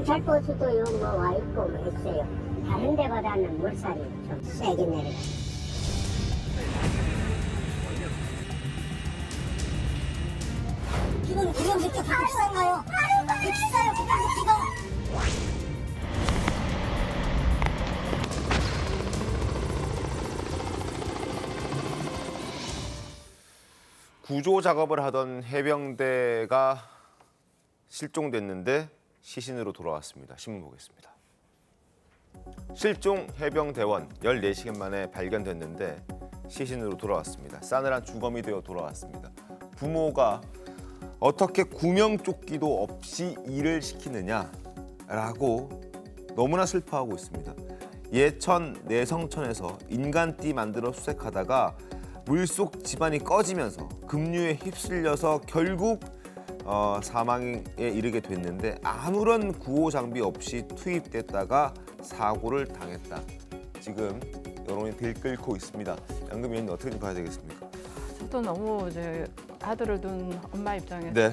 경찰버스도요, 뭐 와 있고 뭐 했어요. 다른 데보다는 물살이 좀 세게 내려요. 이건 구경객 게 비싼가요? 비싸요, 구경객기가. 구조 작업을 하던 해병대가 실종됐는데 시신으로 돌아왔습니다. 신문 보겠습니다. 실종 해병대원 14시간 만에 발견됐는데 시신으로 돌아왔습니다. 싸늘한 주검이 되어 돌아왔습니다. 부모가 어떻게 구명조끼도 없이 일을 시키느냐라고 너무나 슬퍼하고 있습니다. 예천 내성천에서 인간띠 만들어 수색하다가 물속 집안이 꺼지면서 급류에 휩쓸려서 결국 사망에 이르게 됐는데 아무런 구호 장비 없이 투입됐다가 사고를 당했다. 지금 여론이 들끓고 있습니다. 양금 의원님 어떻게 좀 봐야 되겠습니까? 저도 너무 이제 아들을 둔 엄마 입장에서 네.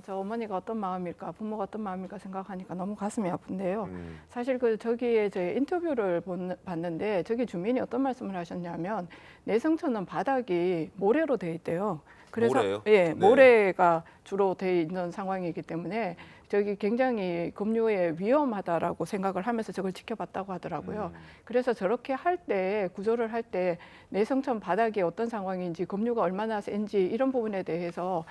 저 어머니가 어떤 마음일까, 부모가 어떤 마음일까 생각하니까 너무 가슴이 아픈데요. 사실 저기에 제 인터뷰를 봤는데 저기 주민이 어떤 말씀을 하셨냐면 내성천은 바닥이 모래로 돼 있대요. 그래서 모래요? 예, 네. 모래가 주로 돼 있는 상황이기 때문에 저기 굉장히 급류에 위험하다라고 생각을 하면서 저걸 지켜봤다고 하더라고요. 그래서 저렇게 할 때 구조를 할 때 내성천 바닥이 어떤 상황인지 급류가 얼마나 센지 이런 부분에 대해서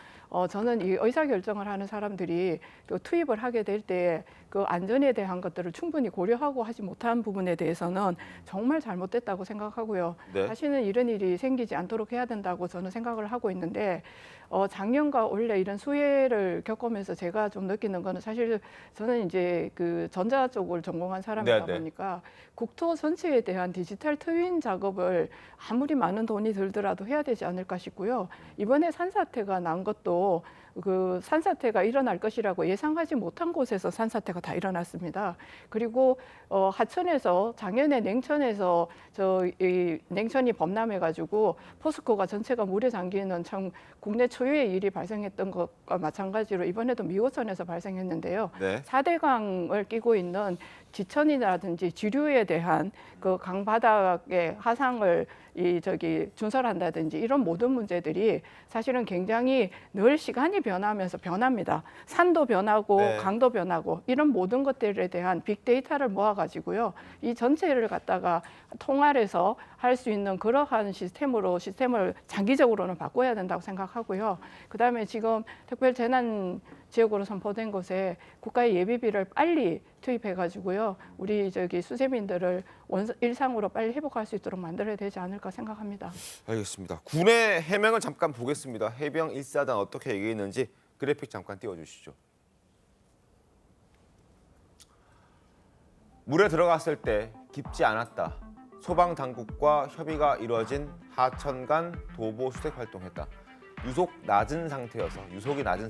저는 이 의사결정을 하는 사람들이 또 투입을 하게 될 때 그 안전에 대한 것들을 충분히 고려하고 하지 못한 부분에 대해서는 정말 잘못됐다고 생각하고요. 네. 다시는 이런 일이 생기지 않도록 해야 된다고 저는 생각을 하고 있는데 작년과 올해 이런 수해를 겪으면서 제가 좀 느끼는 거는 사실 저는 이제 그 전자 쪽을 전공한 사람이다 네, 네. 보니까 국토 전체에 대한 디지털 트윈 작업을 아무리 많은 돈이 들더라도 해야 되지 않을까 싶고요. 이번에 산사태가 난 것도 그 산사태가 일어날 것이라고 예상하지 못한 곳에서 산사태가 다 일어났습니다. 그리고 하천에서 작년에 냉천에서 이 냉천이 범람해가지고 포스코가 전체가 물에 잠기는 참 국내 초유의 일이 발생했던 것과 마찬가지로 이번에도 미호천에서 발생했는데요. 네. 4대강을 끼고 있는 지천이라든지 지류에 대한 그 강바닥의 하상을 준설한다든지 이런 모든 문제들이 사실은 굉장히 늘 시간이 변하면서 변합니다. 산도 변하고 네. 강도 변하고 이런 모든 것들에 대한 빅데이터를 모아가지고요. 이 전체를 갖다가 통할해서 할 수 있는 그러한 시스템을 장기적으로는 바꿔야 된다고 생각하고요. 그다음에 지금 특별 재난 지역으로 선포된 곳에 국가의 예비비를 빨리 투입해가지고요. 우리 수세민들을 일상으로 빨리 회복할 수 있도록 만들어야 되지 않을까 생각합니다. 알겠습니다. 군의 해명을 잠깐 보겠습니다. 해병 1사단 어떻게 얘기했는지 그래픽 잠깐 띄워주시죠. 물에 들어갔을 때 깊지 않았다. 소방당국과 협의가 이루어진 하천간 도보 수색 활동했다. 유속이 낮은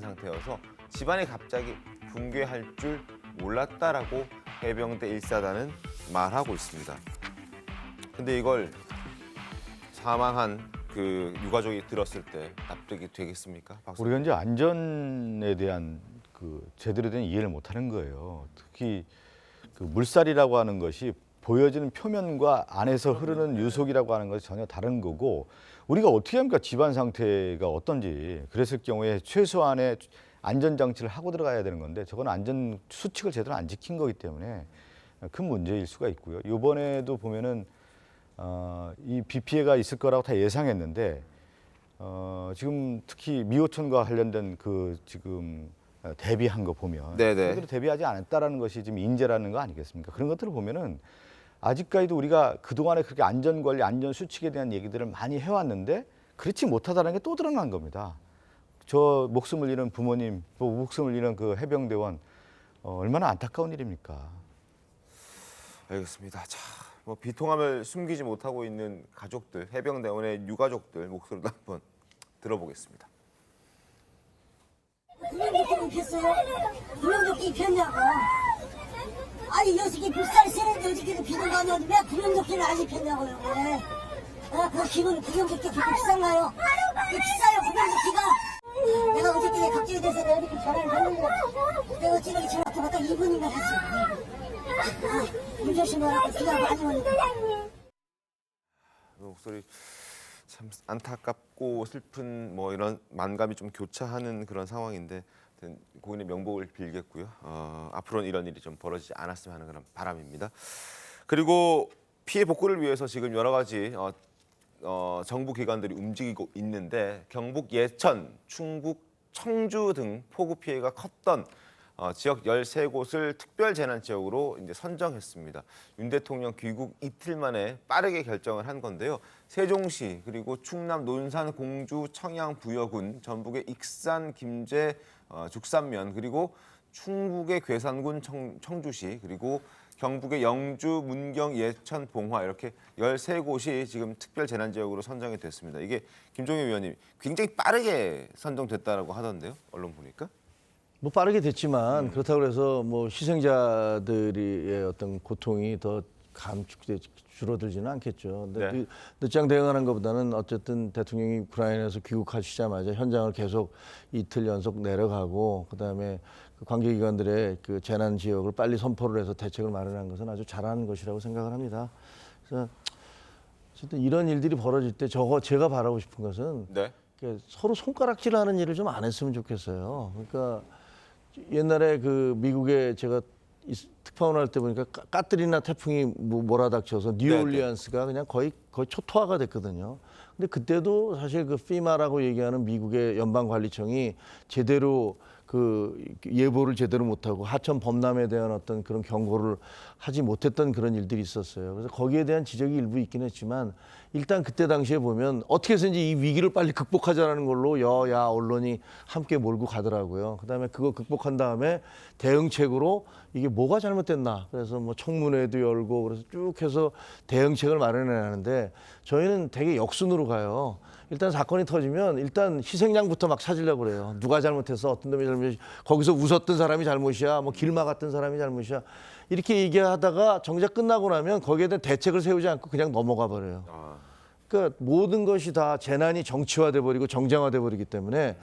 상태여서 집안이 갑자기 붕괴할 줄 몰랐다라고 해병대 1사단은 말하고 있습니다. 근데 이걸 사망한 그 유가족이 들었을 때 납득이 되겠습니까? 박사님? 우리가 이제 안전에 대한 그 제대로 된 이해를 못하는 거예요. 특히 그 물살이라고 하는 것이 보여지는 표면과 안에서 흐르는 유속이라고 하는 것이 전혀 다른 거고 우리가 어떻게 합니까? 집안 상태가 어떤지 그랬을 경우에 최소한의 안전장치를 하고 들어가야 되는 건데 저건 안전 수칙을 제대로 안 지킨 거기 때문에 큰 문제일 수가 있고요. 이번에도 보면은 이 비 피해가 있을 거라고 다 예상했는데 지금 특히 미호천과 관련된 그 지금 대비한 거 보면 네네. 제대로 대비하지 않았다라는 것이 지금 인재라는 거 아니겠습니까? 그런 것들을 보면은 아직까지도 우리가 그동안에 그렇게 안전관리, 안전수칙에 대한 얘기들을 많이 해왔는데 그렇지 못하다는 게 또 드러난 겁니다. 저 목숨을 잃은 부모님, 또 목숨을 잃은 그 해병대원 얼마나 안타까운 일입니까? 알겠습니다. 자, 비통함을 숨기지 못하고 있는 가족들, 해병대원의 유가족들 목소리도 한번 들어보겠습니다. 구명조끼 입혔어요? 구명조끼 입혔냐고. 아니 녀석이 물살이 세는데 어저께도 비는 거 아니야? 왜 구명조끼를 안 입혔냐고요. 왜? 그 기분 구명조끼 그렇게 비싼가요? 비싸요 구명조끼가. 내가 어저께 갑자기 돼서 내가 이렇게 전화를 했는데 내가 어찌 이렇게 전화 갔다 2분인가 했어. 물 조심하라고 비가 많이 오니까. 목소리 참 안타깝고 슬픈 뭐 이런 만감이 좀 교차하는 그런 상황인데 고인의 명복을 빌겠고요. 앞으로는 이런 일이 좀 벌어지지 않았으면 하는 그런 바람입니다. 그리고 피해 복구를 위해서 지금 여러 가지 정부 기관들이 움직이고 있는데 경북 예천, 충북, 청주 등 폭우 피해가 컸던 지역 13곳을 특별재난지역으로 이제 선정했습니다. 윤 대통령 귀국 이틀 만에 빠르게 결정을 한 건데요. 세종시 그리고 충남 논산, 공주, 청양, 부여군, 전북의 익산, 김제, 죽산면 그리고 충북의 괴산군, 청주시 그리고 경북의 영주, 문경, 예천, 봉화 이렇게 13곳이 지금 특별재난지역으로 선정이 됐습니다. 이게 김종인 위원님 굉장히 빠르게 선정됐다라고 하던데요. 언론 보니까. 뭐 빠르게 됐지만 그렇다고 해서 뭐 희생자들의 어떤 고통이 더 줄어들지는 않겠죠. 근데 네. 늦장 대응하는 것보다는 어쨌든 대통령이 우크라이나에서 귀국하시자마자 현장을 계속 이틀 연속 내려가고 그다음에 그 관계기관들의 그 재난 지역을 빨리 선포를 해서 대책을 마련한 것은 아주 잘한 것이라고 생각을 합니다. 그래서 어쨌든 이런 일들이 벌어질 때 제가 바라고 싶은 것은 네. 서로 손가락질하는 일을 좀 안 했으면 좋겠어요. 그러니까 옛날에 그 미국에 제가 특파원 할 때 보니까 까트리나 태풍이 몰아닥쳐서 뉴올리언스가 그냥 거의 초토화가 됐거든요. 근데 그때도 사실 그 피마라고 얘기하는 미국의 연방관리청이 제대로 그 예보를 제대로 못하고 하천 범람에 대한 어떤 그런 경고를 하지 못했던 그런 일들이 있었어요. 그래서 거기에 대한 지적이 일부 있긴 했지만 일단 그때 당시에 보면 어떻게 해서든지 이 위기를 빨리 극복하자는 걸로 여야 언론이 함께 몰고 가더라고요. 그다음에 그거 극복한 다음에 대응책으로 이게 뭐가 잘못됐나. 그래서 뭐 청문회도 열고 그래서 쭉 해서 대응책을 마련해야 하는데 저희는 되게 역순으로 가요. 일단 사건이 터지면 일단 희생양부터 막 찾으려고 그래요. 누가 잘못했어? 어떤 놈이 잘못이야? 거기서 웃었던 사람이 잘못이야? 뭐 길 막았던 사람이 잘못이야? 이렇게 얘기하다가 정작 끝나고 나면 거기에 대한 대책을 세우지 않고 그냥 넘어가 버려요. 그러니까 모든 것이 다 재난이 정치화돼 버리고 정쟁화돼 버리기 때문에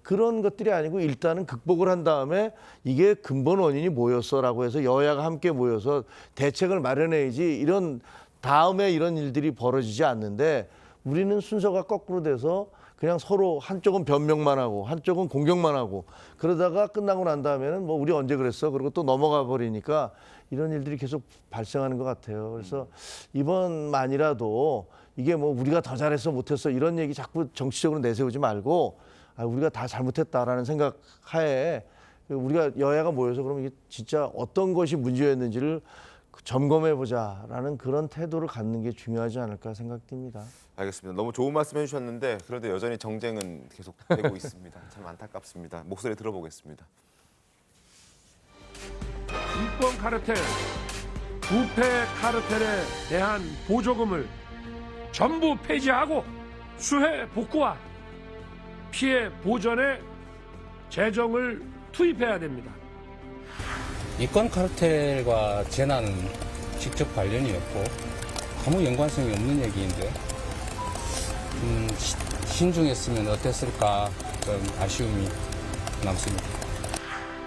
그런 것들이 아니고 일단은 극복을 한 다음에 이게 근본 원인이 뭐였어라고 해서 여야가 함께 모여서 대책을 마련해야지 이런 다음에 이런 일들이 벌어지지 않는데 우리는 순서가 거꾸로 돼서 그냥 서로 한쪽은 변명만 하고 한쪽은 공격만 하고 그러다가 끝나고 난 다음에는 뭐 우리 언제 그랬어? 그리고 또 넘어가 버리니까 이런 일들이 계속 발생하는 것 같아요. 그래서 이번만이라도 이게 뭐 우리가 더 잘했어 못했어 이런 얘기 자꾸 정치적으로 내세우지 말고 우리가 다 잘못했다라는 생각 하에 우리가 여야가 모여서 그러면 이게 진짜 어떤 것이 문제였는지를 점검해보자라는 그런 태도를 갖는 게 중요하지 않을까 생각됩니다. 알겠습니다. 너무 좋은 말씀 해주셨는데 그래도 여전히 정쟁은 계속되고 있습니다. 참 안타깝습니다. 목소리 들어보겠습니다. 인권 카르텔, 부패 카르텔에 대한 보조금을 전부 폐지하고 수해 복구와 피해 보전에 재정을 투입해야 됩니다. 인권 카르텔과 재난은 직접 관련이 없고 아무 연관성이 없는 얘기인데 신중했으면 어땠을까 그런 아쉬움이 남습니다.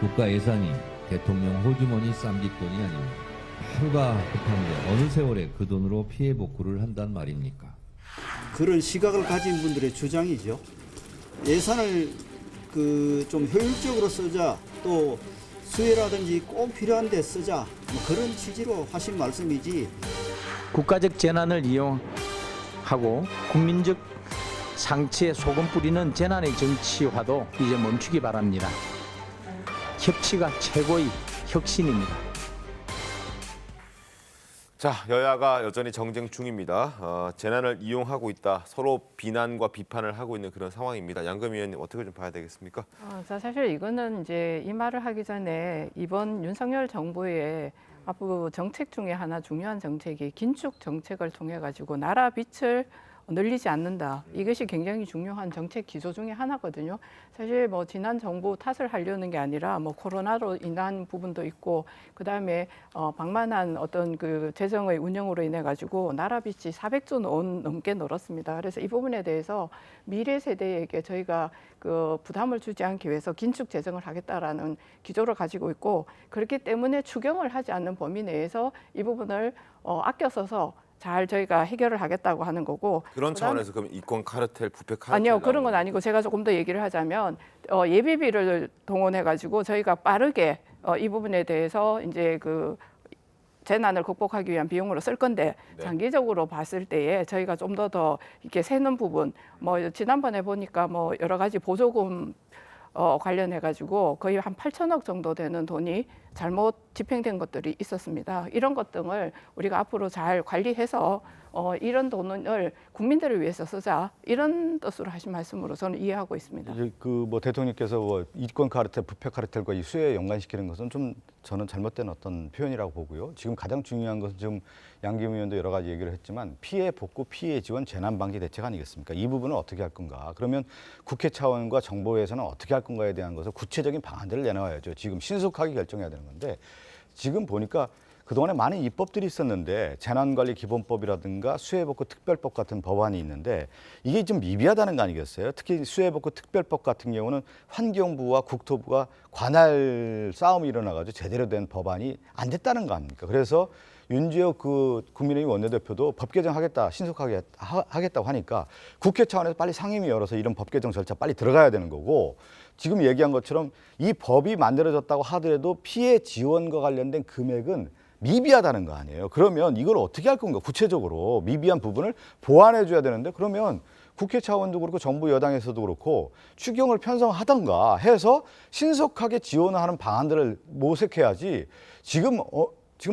국가 예산이 대통령 호주머니 쌈짓돈이 아닙니다. 하루가 급한데 어느 세월에 그 돈으로 피해 복구를 한단 말입니까? 그런 시각을 가진 분들의 주장이죠. 예산을 좀 효율적으로 쓰자, 또 수혜라든지 꼭 필요한 데 쓰자, 뭐 그런 취지로 하신 말씀이지. 국가적 재난을 이용하고 국민적 상처에 소금 뿌리는 재난의 정치화도 이제 멈추기 바랍니다. 협치가 최고의 혁신입니다. 자, 여야가 여전히 정쟁 중입니다. 재난을 이용하고 있다. 서로 비난과 비판을 하고 있는 그런 상황입니다. 양금 의원님 어떻게 좀 봐야 되겠습니까? 사실 이거는 이제 이 말을 하기 전에 이번 윤석열 정부의 앞으로 정책 중에 하나 중요한 정책이 긴축 정책을 통해 가지고 나라 빛을 늘리지 않는다. 이것이 굉장히 중요한 정책 기조 중에 하나거든요. 사실 뭐 지난 정부 탓을 하려는 게 아니라 뭐 코로나로 인한 부분도 있고 그다음에 방만한 어떤 그 재정의 운영으로 인해 가지고 나라 빚이 400조 원 넘게 늘었습니다. 그래서 이 부분에 대해서 미래 세대에게 저희가 그 부담을 주지 않기 위해서 긴축 재정을 하겠다라는 기조를 가지고 있고 그렇기 때문에 추경을 하지 않는 범위 내에서 이 부분을 아껴 써서 잘 저희가 해결을 하겠다고 하는 거고 그런 차원에서 그럼 이권 카르텔, 부패 카르텔 아니요 그런 건 아니고 제가 조금 더 얘기를 하자면 예비비를 동원해 가지고 저희가 빠르게 이 부분에 대해서 이제 그 재난을 극복하기 위한 비용으로 쓸 건데 네. 장기적으로 봤을 때에 저희가 좀 더 이렇게 새는 부분 뭐 지난번에 보니까 뭐 여러 가지 보조금 관련해 가지고 거의 한 8천억 정도 되는 돈이 잘못 집행된 것들이 있었습니다. 이런 것 등을 우리가 앞으로 잘 관리해서 이런 돈을 국민들을 위해서 쓰자 이런 뜻으로 하신 말씀으로 저는 이해하고 있습니다. 그 뭐 대통령께서 뭐 이권 카르텔, 부패 카르텔과 이 수혜에 연관시키는 것은 좀 저는 잘못된 어떤 표현이라고 보고요. 지금 가장 중요한 것은 지금 양김 의원도 여러 가지 얘기를 했지만 피해 복구, 피해 지원, 재난 방지 대책 아니겠습니까? 이 부분을 어떻게 할 건가? 그러면 국회 차원과 정부에서는 어떻게 할 건가에 대한 것을 구체적인 방안들을 내놔야죠. 지금 신속하게 결정해야 되는 건데 지금 보니까 그동안에 많은 입법들이 있었는데 재난관리기본법이라든가 수해복구 특별법 같은 법안이 있는데 이게 좀 미비하다는 거 아니겠어요? 특히 수해복구 특별법 같은 경우는 환경부와 국토부가 관할 싸움이 일어나가지고 제대로 된 법안이 안 됐다는 거 아닙니까? 그래서 윤지혁 그 국민의힘 원내대표도 법 개정하겠다, 신속하게 하겠다고 하니까 국회 차원에서 빨리 상임위 열어서 이런 법 개정 절차 빨리 들어가야 되는 거고 지금 얘기한 것처럼 이 법이 만들어졌다고 하더라도 피해 지원과 관련된 금액은 미비하다는 거 아니에요. 그러면 이걸 어떻게 할 건가? 구체적으로 미비한 부분을 보완해 줘야 되는데 그러면 국회 차원도 그렇고 정부 여당에서도 그렇고 추경을 편성하던가 해서 신속하게 지원하는 방안들을 모색해야지 지금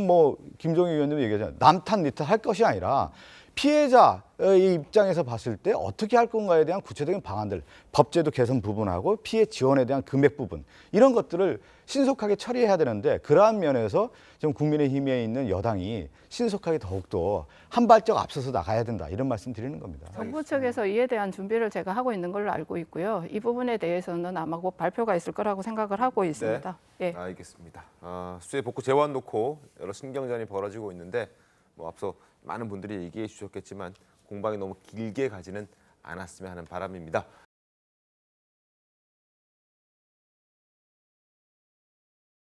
뭐 김종인 의원님이 얘기하잖아요. 남탓 니탓 할 것이 아니라 피해자의 입장에서 봤을 때 어떻게 할 건가에 대한 구체적인 방안들, 법제도 개선 부분하고 피해 지원에 대한 금액 부분 이런 것들을 신속하게 처리해야 되는데 그러한 면에서 지금 국민의힘에 있는 여당이 신속하게 더욱더 한 발짝 앞서서 나가야 된다 이런 말씀 드리는 겁니다. 정부 측에서 이에 대한 준비를 제가 하고 있는 걸로 알고 있고요. 이 부분에 대해서는 아마 곧 발표가 있을 거라고 생각을 하고 있습니다. 네, 알겠습니다. 수해 복구 재원 놓고 여러 신경전이 벌어지고 있는데 뭐 앞서 많은 분들이 얘기해 주셨겠지만 공방이 너무 길게 가지는 않았으면 하는 바람입니다.